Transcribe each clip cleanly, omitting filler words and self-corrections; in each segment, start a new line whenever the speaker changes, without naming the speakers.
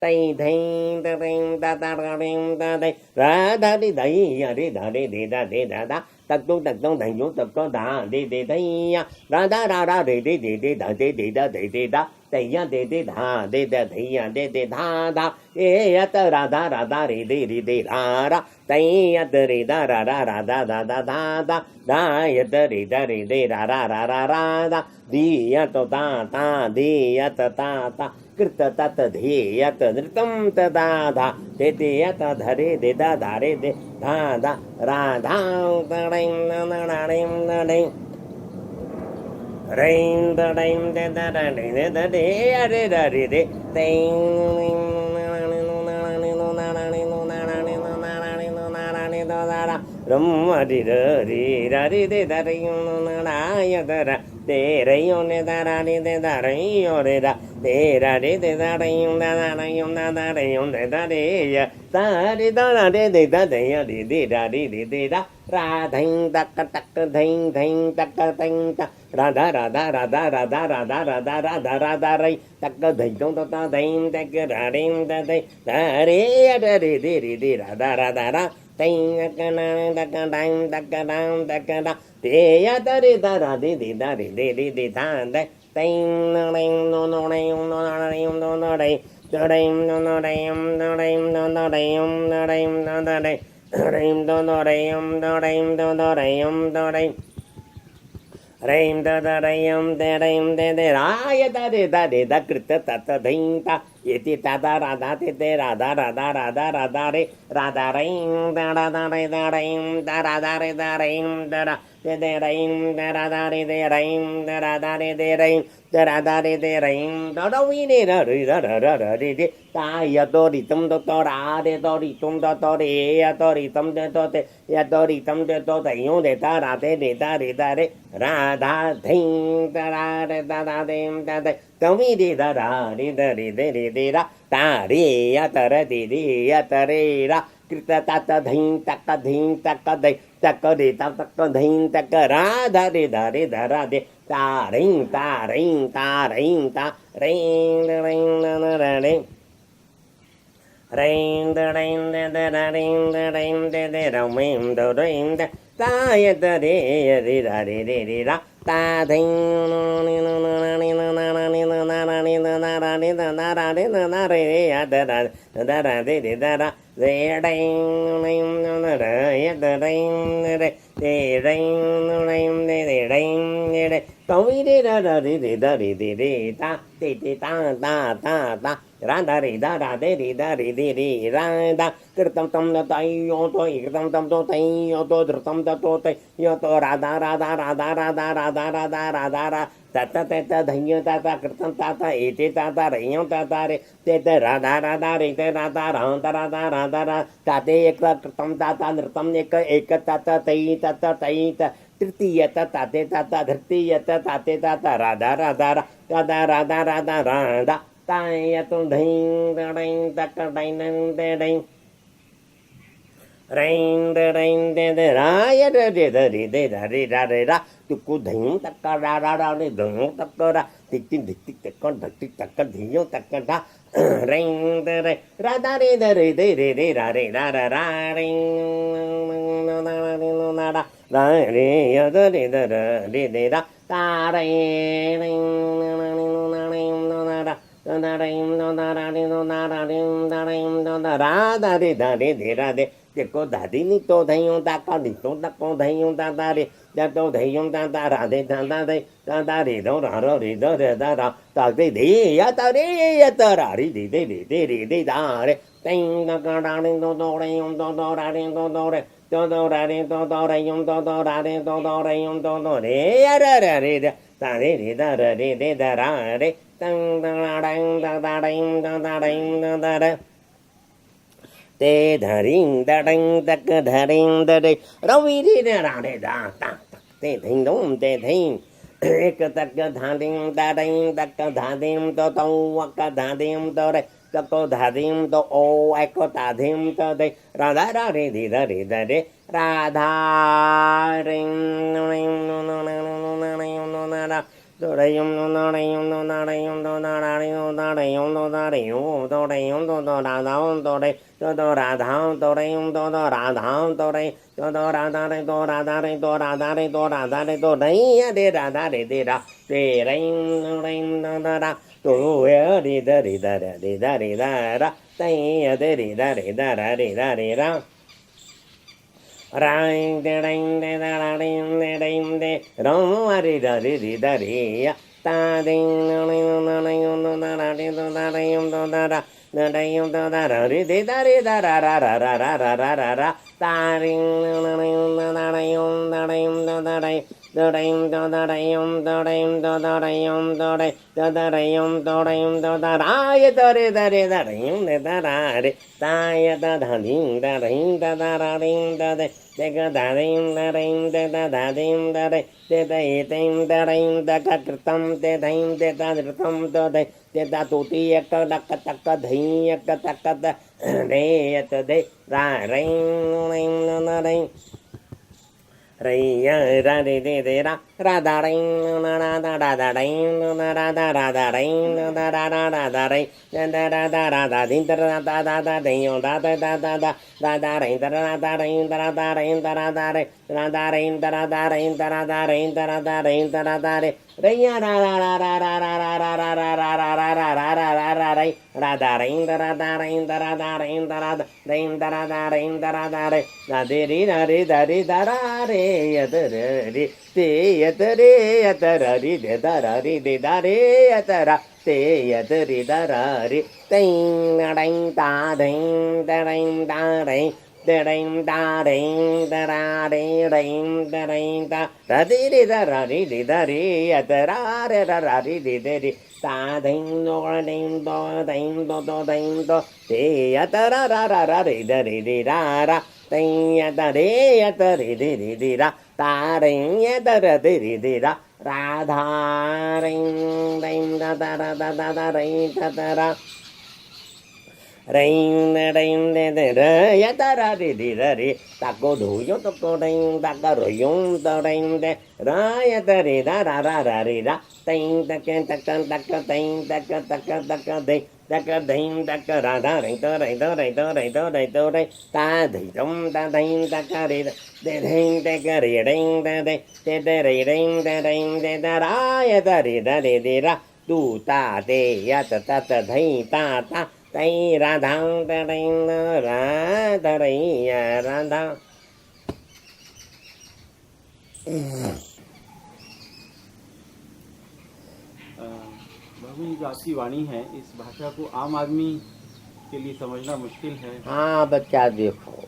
tây thinh ta thinh ta ta ra đinh ta đây ra da đi đấy ya đi da đi đi da đi da da tập trung thành dụng tập có da đi đi đấy ra da đi đi đi đi da đi đi da đi đi da tây ya đi đi da đi da tây ya đi đi da da ya ta ra da đi đi đi đi da da tây ya đi da da da da ya đi đi da da di ya ta di ya ta कृत तत ध्येय नृतम तदा धा ते ते यत धरे दे दा धारे दे धा धा राधा तड़िं नड़िं नड़िं रिं तड़िं दे दड़िं दे दे अरे रे दे रम रि रि दे दरिं नड़ाय दरा तेरे ने दारा ने दे दारिं रे दा तेरा रे दे दारिं दे दारे या तारे दारा दे दे दा दे या दे दे दा दे दे दे दा राधिं तक तक धीं धीं तक तिं तक राधा राधा राधा राधा राधा राधा राधा राधा रे तक धीं तो ता धीं तक रारिं दा दे तारे या दे दे दे राधा राधा रा तिं तक डां तक डा ते या दरे दारा दे दे दारे दे दे दे धा दे तिं नड़िं नो नड़िं नो नड़िं नो नड़िं नड़िं नो नड़िं नड़िं नो नड़िं नड़िं नो नड़िं नड़िं नो नड़िं नड़िं नो नड़िं नड़िं Rim da da rim de de raya da de da krita tata dhinta yeti tada radha te te radha radha radha radha re radha rim da re da rim da radha re da rim da ra de rim da radha re de rim da radha re de rim da radha re de rim da da vi ne da re da re de ta ya do ri tum do to ra de do ri tum do to re ya do ri tum de to te ya do ri tum de to te yo de ta ra de da re da re Radha thing da da da da dim da da kami di da da di da di di da ta ri ya ta ra di ya ta re ra krita ta ta dhing ta ka de ta ka di ta ka dhing ta ka ra da ra de ta ring ta ring ta ring ta ring na ra ring ring da ring da ring da da mim do ring da ta ya da re re ra re ra ta thing ni no na ni no na ni no na ni no na ni no na re ya da ra de da ra re ding ning no na ya da ring re de ring no ring de ring de câu đi ra de ta de ta ra da de ra da kirtam tam da tai yo to kirtam tam to tai yo to dhrutam da to tai yo to ra da ra ta dhanya ta kirtam ta ete ta rayam ta re te ra da re te ra ra ta te ek kirtam ta nirtam ek ta tai ta तृतीय ताते ताता धृतीय ताते ताता राधा राधा ताय तो धैं दड़ैं तक डैं दड़ैं रैं दे राय दे रा तुकु धैं तक रा ने धैं तक रा टिक तक धियो तक रा रैं दे राधा रे दे रा रे रा da re ya da re da de da ta re ring na ring no da da ring no da ring no da ring da ring no da ra da de ra de देखो दादी नी तो धैयों दा का नी तो दा को धैयों दा दा रे दा तो धैयों दा रा दे दा रे दो रा रो रे दो रे दा रा ता दे या ता रे या ता रा रे दे दा रे टिंग दा का रा रे दो रे यम दो रा रे दो रे do ra re do re yum do ra re do re yum do re ya ra re ta re da ra re da ra re tang da dang da dang da dang da re te dharing da dang da ka dharing da re ravi re ra re da ta te thing dong te thing ek tak dha ding da dang da ka dha dim to wa ka dha dim to re ta ko dha dim to o ek ko ta dim to de ra re re Radha ring ring no Dorayum no narayum no narayum no narayum narayum no narayum dorayum do do radham doray do do radham dorayum do do radham doray do do radhare do radhare do radhare do radhare do raya de radhare de ra de raim raim do do ra do ya de da re da ra de da re da ra taya de re da re da ra re da re ra Ring de ring de da da ring de ring de rom ari da ri ri da ri ya ta ding no no no no no no da ri do da ri do da da da ri do da ra ri de da ri da ra ra ra ra ra ra ra ra ra ta ring no no no da da ri da ri do da ri do ri do da ri do ri do da ri do ri do da ri do ri do da ra ya da ri da ri da ri de da ra ri ta ya da da ding da ri da da ra ri da de Dega da dim da dim da da da dim da de de da dim da dim da ka kritam de dim de da kritam da de da tuti ek da ka tak ka dhai ek tak ka da de et de ra rim rim na rim Raya ra de de ra ra da ring na ra da da da ring na ra da ra da ring na da ra ra ra da ring da da ra da ra da din da ra da da da ding da da da da da da da ring da ra da ring da ra da ring da ra da ring da da ring da ra da ring da ra da ring da ra da ring da ra da ring Raya ra ra ra ra ra ra ra ra ra ra ra ra ra ra ra ra ra ra ring ra da ring da ra da ring da ra da ring da ra da ring da ra da ring da ra da ring da de ri da ri da ri da ra re yadari te yadari yadarari de darari de dare yadara te yadari darari ting ding da ding da ding da ding da ding da ding da da ding da ding da da di di da ra di di da ri yadara re ra ra di di de di da ding do ding do ding do do ding do te yadara ra ra ra di da ri di da ra Ding ya da re ya da re de re de ra da ring ya da ra de re de ra ra dha ring ding da da da da da da ring da da ra ring da ring de de re ya da ra de de ra re ta ko du yo to ko ring ta ka ro yung da ring de ra ya da re da ra ra ra re ra ding da ka ta ka ta ka ding da ka ta ka ta ka ding da ka ding da ka ra da ring to ring to ring to ring to ring to ring ta ding dum da ding da ka re de ding da ka re ding da de de re ding da ra ya da re de ra tu ta de ya ta ta ta ding ta ta ding ra dang da ding ra da re ya ra da
बाबू जी, जो आपकी वाणी है इस भाषा को आम आदमी के लिए समझना मुश्किल है।
हाँ बच्चा देखो,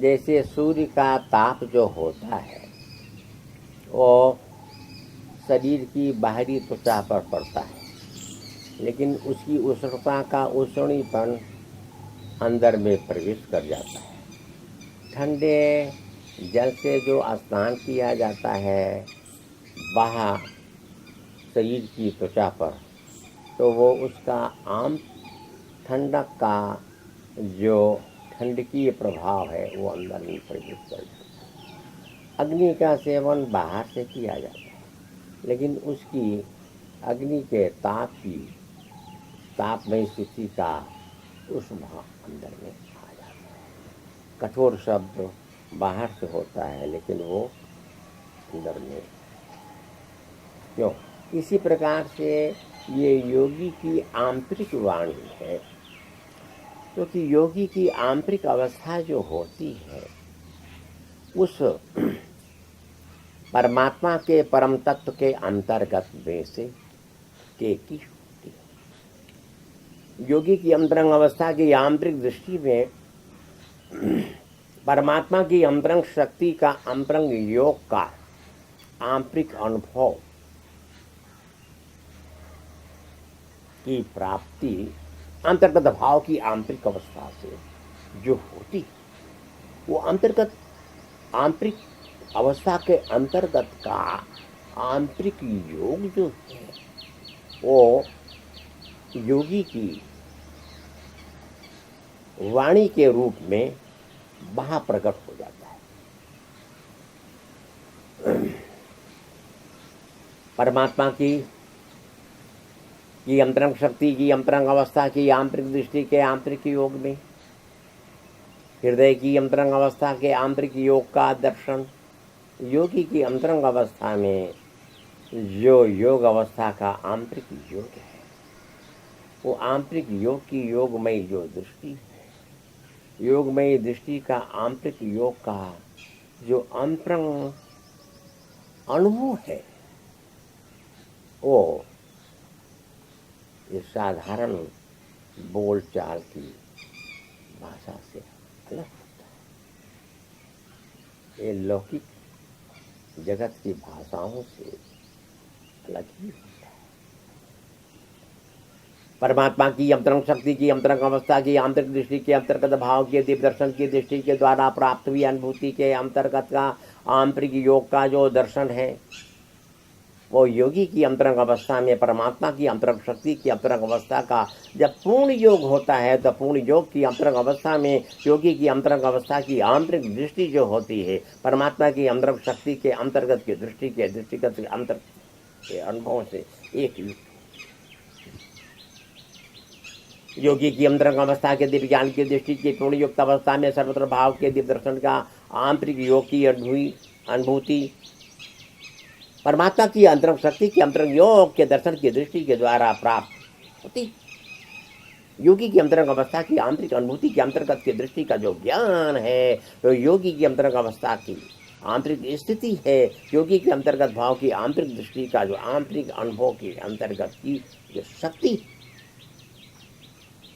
जैसे सूर्य का ताप जो होता है वो शरीर की बाहरी त्वचा पर पड़ता है, लेकिन उसकी उष्णता का उष्णीपन अंदर में प्रवेश कर जाता है। ठंडे जल से जो स्नान किया जाता है बाहर शरीर की त्वचा पर, तो वो उसका आम ठंडक का जो ठंडकीय प्रभाव है वो अंदर में प्रवेश कर जाता है। अग्नि का सेवन बाहर से किया जाता है, लेकिन उसकी अग्नि के तापमय स्थिति का उष्मा अंदर में आ जाता है। कठोर शब्द बाहर से होता है, लेकिन वो अंदर में क्यों? इसी प्रकार से ये योगी की आंतरिक वाणी है, क्योंकि योगी की आंतरिक अवस्था जो होती है उस परमात्मा के परम तत्व के अंतर्गत में से की होती है। योगी की अंतरंग अवस्था की आंतरिक दृष्टि में परमात्मा की अंतरंग शक्ति का अंतरंग योग का आंतरिक अनुभव की प्राप्ति अंतर्गत भाव की आंतरिक अवस्था से जो होती वो आंतरिक अवस्था के अंतर्गत का आंतरिक योग जो है वो योगी की वाणी के रूप में वहां प्रकट हो जाता है। परमात्मा की अंतरंग शक्ति की अंतरंग अवस्था की आंतरिक दृष्टि के आंतरिक योग में, हृदय की अंतरंग अवस्था के आंतरिक योग का दर्शन, योगी की अंतरंग अवस्था में जो योग अवस्था का आंतरिक योग है, वो आंतरिक योग की योगमयी जो दृष्टि है, योगमयी दृष्टि का आंतरिक योग का जो अंतरंग अनुभव है, वो ये साधारण बोलचाल की भाषा से अलग होता है। ये लौकिक जगत की भाषाओं से अलग ही होता है। परमात्मा की अंतरंग शक्ति की अंतरंग अवस्था की आंतरिक दृष्टि के अंतर्गत भाव के दिव्य दर्शन की दृष्टि के द्वारा प्राप्त हुई अनुभूति के अंतर्गत का आंतरिक योग का जो दर्शन है, वो योगी की अंतरंग अवस्था में परमात्मा की अंतरंग शक्ति की अंतरंग अवस्था का जब पूर्ण योग होता है, तो पूर्ण योग की अंतरंग अवस्था में योगी की अंतरंग अवस्था की आंतरिक दृष्टि जो होती है, परमात्मा की अंतरंग शक्ति के अंतर्गत की दृष्टि के दृष्टिगत के अंतर के अनुभव से एक योगी की अंतरंग अवस्था के दिव्य ज्ञान की दृष्टि की पूर्ण युक्त अवस्था में सर्वत्र भाव के दिव्य दर्शन का आंतरिक योग की अनुभूति परमात्मा की अंतरंग शक्ति की अंतरंग योग के दर्शन की दृष्टि के द्वारा प्राप्त होती। योगी की अंतरंग अवस्था की आंतरिक अनुभूति के अंतर्गत की दृष्टि का जो ज्ञान है, तो योगी की अंतरंग अवस्था की आंतरिक स्थिति है, योगी के अंतर्गत भाव की आंतरिक दृष्टि का जो आंतरिक अनुभव के अंतर्गत की जो शक्ति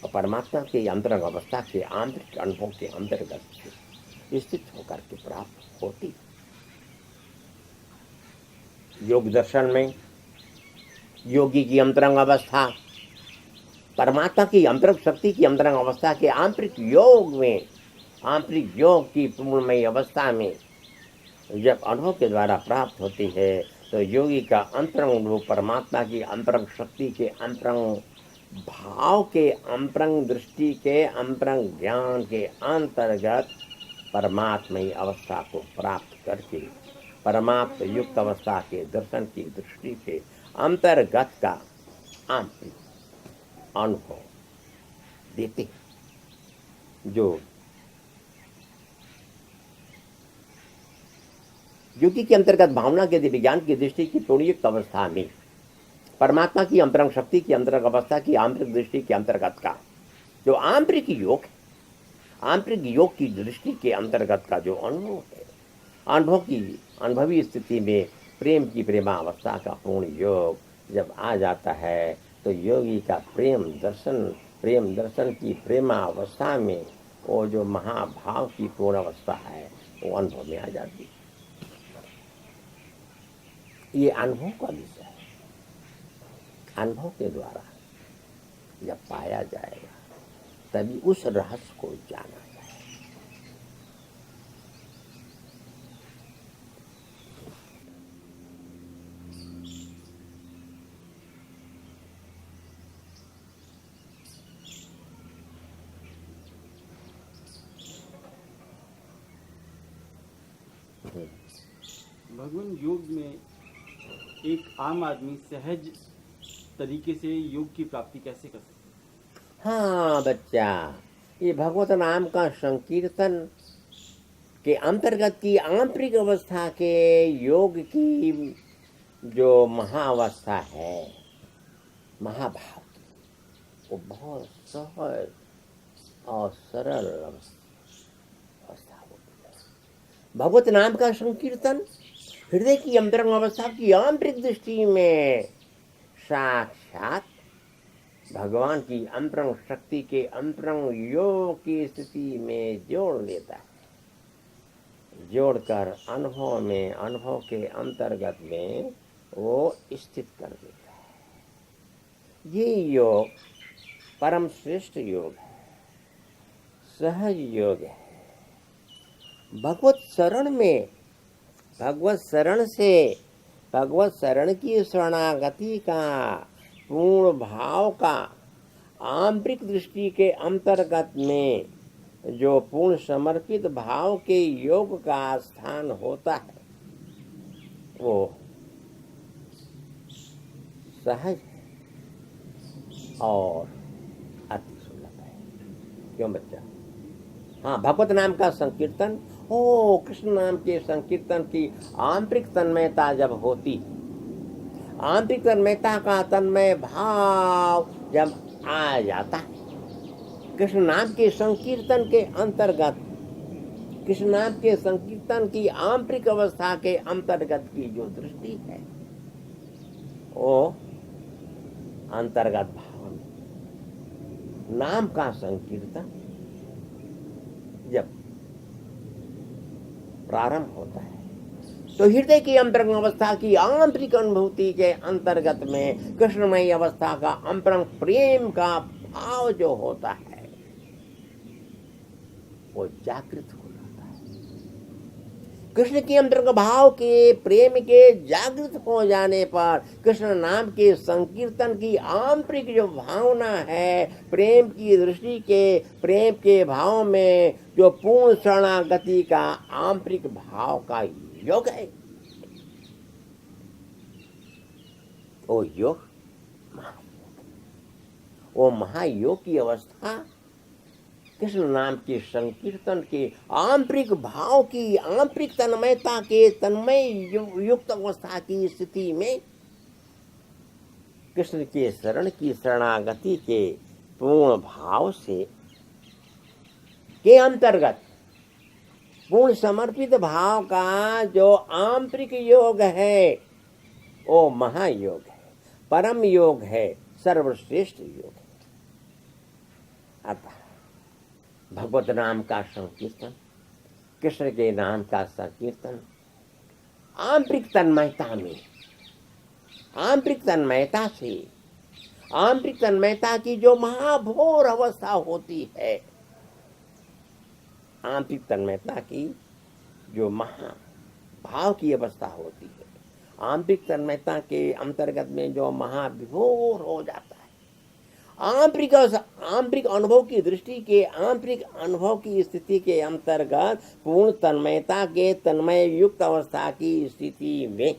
और परमात्मा के अंतरंग अवस्था के आंतरिक अनुभव के अंतर्गत स्थित होकर के प्राप्त होती। योग दर्शन में योगी की अंतरंग अवस्था परमात्मा की अंतरंग शक्ति की अंतरंग अवस्था के आंतरिक योग में, आंतरिक योग की पूर्णमयी अवस्था में जब अनुभव के द्वारा प्राप्त होती है, तो योगी का अंतरंग अनुभव परमात्मा की अंतरंग शक्ति के अंतरंग भाव के अंतरंग दृष्टि के अंतरंग ज्ञान के अंतर्गत परमात्मयी अवस्था को प्राप्त करके परमात्म युक्त अवस्था के दर्शन की दृष्टि के अंतर्गत का आंतरिक अनुभव देते, जो योगी के अंतर्गत भावना के दिव्य ज्ञान की दृष्टि की पूर्णयुक्त अवस्था में परमात्मा की अंतरंग शक्ति की अंतरंग अवस्था की आंतरिक दृष्टि के अंतर्गत का जो आंतरिक योग है, आंतरिक योग की दृष्टि के अंतर्गत का जो अनुभव है, अनुभव की अनुभवी स्थिति में प्रेम की प्रेमावस्था का पूर्ण योग जब आ जाता है, तो योगी का प्रेम दर्शन की प्रेमावस्था में वो जो महाभाव की पूर्ण अवस्था है, वो अनुभव में आ जाती है। ये अनुभव का विषय है। अनुभव के द्वारा जब पाया जाएगा, तभी उस रहस्य को जाना जाएगा।
भगवान योग में एक आम आदमी सहज तरीके से योग की प्राप्ति कैसे कर सकता है?
हाँ बच्चा, ये भगवत नाम का संकीर्तन के अंतर्गत की आंतरिक अवस्था के योग की जो महाअवस्था है, महाभाव की, वो बहुत सहज और सरल अवस्था होती है। भगवत नाम का संकीर्तन हृदय की अंतरंग अवस्था की आंतरिक दृष्टि में साक्षात भगवान की अंतरंग शक्ति के अंतरंग योग की स्थिति में जोड़ लेता है, जोड़कर अनुभव में, अनुभव के अंतर्गत में वो स्थित कर देता है। ये योग परम श्रेष्ठ योग है, सहज योग है। भगवत शरण में, भगवत शरण से, भगवत शरण की शरणागति का पूर्ण भाव का आंतरिक दृष्टि के अंतर्गत में जो पूर्ण समर्पित भाव के योग का स्थान होता है, वो सहज और अति सुलभ है। क्यों बच्चा? हाँ, भगवत नाम का संकीर्तन, ओ कृष्ण नाम के संकीर्तन की आंतरिक तन्मयता जब होती, आंतरिक तन्मयता का तन्मय भाव जब आ जाता है, कृष्ण नाम के संकीर्तन के अंतर्गत, कृष्ण नाम के संकीर्तन की आंतरिक अवस्था के अंतर्गत की जो दृष्टि है, वो अंतर्गत भाव में नाम का संकीर्तन जब प्रारंभ होता है तो हृदय की अंतरंग अवस्था की आंतरिक अनुभूति के अंतर्गत में कृष्णमयी अवस्था का अंतरंग प्रेम का भाव जो होता है वो जागृत हो जाता है। कृष्ण के अंतरंग भाव के प्रेम के जागृत हो जाने पर कृष्ण नाम के संकीर्तन की आंतरिक जो भावना है, प्रेम की दृष्टि के, प्रेम के भाव में जो पूर्ण शरणागति का आंतरिक भाव का योग है, वो योग वो महायोग की अवस्था कृष्ण नाम के संकीर्तन के आंतरिक भाव की, आंतरिक तन्मयता के तन्मय युक्त अवस्था की स्थिति में कृष्ण के शरण की शरणागति के पूर्ण भाव से के अंतर्गत पूर्ण समर्पित भाव का जो आंतरिक योग है वो महायोग है, परम योग है, सर्वश्रेष्ठ योग है। अतः भगवत नाम का संकीर्तन, कृष्ण के नाम का संकीर्तन आंतरिक तन्मयता में, आंतरिक तन्मयता से, आंतरिक तन्मयता की जो महाभोर अवस्था होती है, आंतरिक तन्मयता की जो महाभाव की अवस्था होती है, आंतरिक तन्मयता के अंतर्गत में जो महाविभोर हो जाता है, आंतरिक अनुभव की दृष्टि के, आंतरिक अनुभव की स्थिति के अंतर्गत पूर्ण तन्मयता के तन्मय युक्त अवस्था की स्थिति में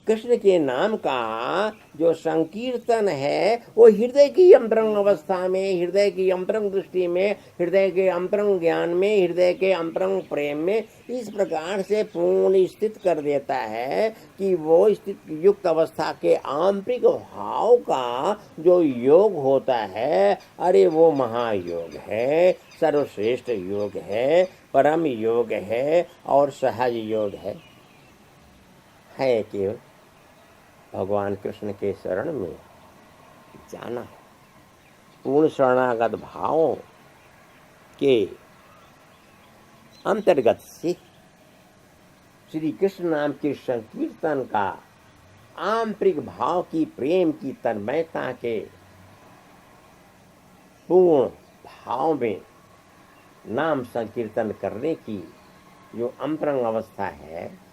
कृष्ण के नाम का जो संकीर्तन है वो हृदय की अंतरंग अवस्था में, हृदय की अंतरंग दृष्टि में, हृदय के अंतरंग ज्ञान में, हृदय के अंतरंग प्रेम में इस प्रकार से पूर्ण स्थित कर देता है कि वो स्थित युक्त अवस्था के आंतरिक भाव का जो योग होता है, अरे वो महायोग है, सर्वश्रेष्ठ योग है, परम योग है और सहज योग है केवल भगवान कृष्ण के शरण में जाना है। पूर्ण शरणागत भावों के अंतर्गत से श्री कृष्ण नाम के संकीर्तन का आंतरिक भाव की, प्रेम की तन्मयता के पूर्ण भाव में नाम संकीर्तन करने की जो अंतरंग अवस्था है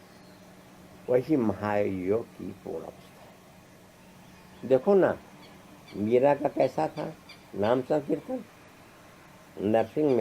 वही महायोग की पूर्ण अवस्था। देखो ना, मीरा का कैसा था नाम संकीर्तन, नरसिंह में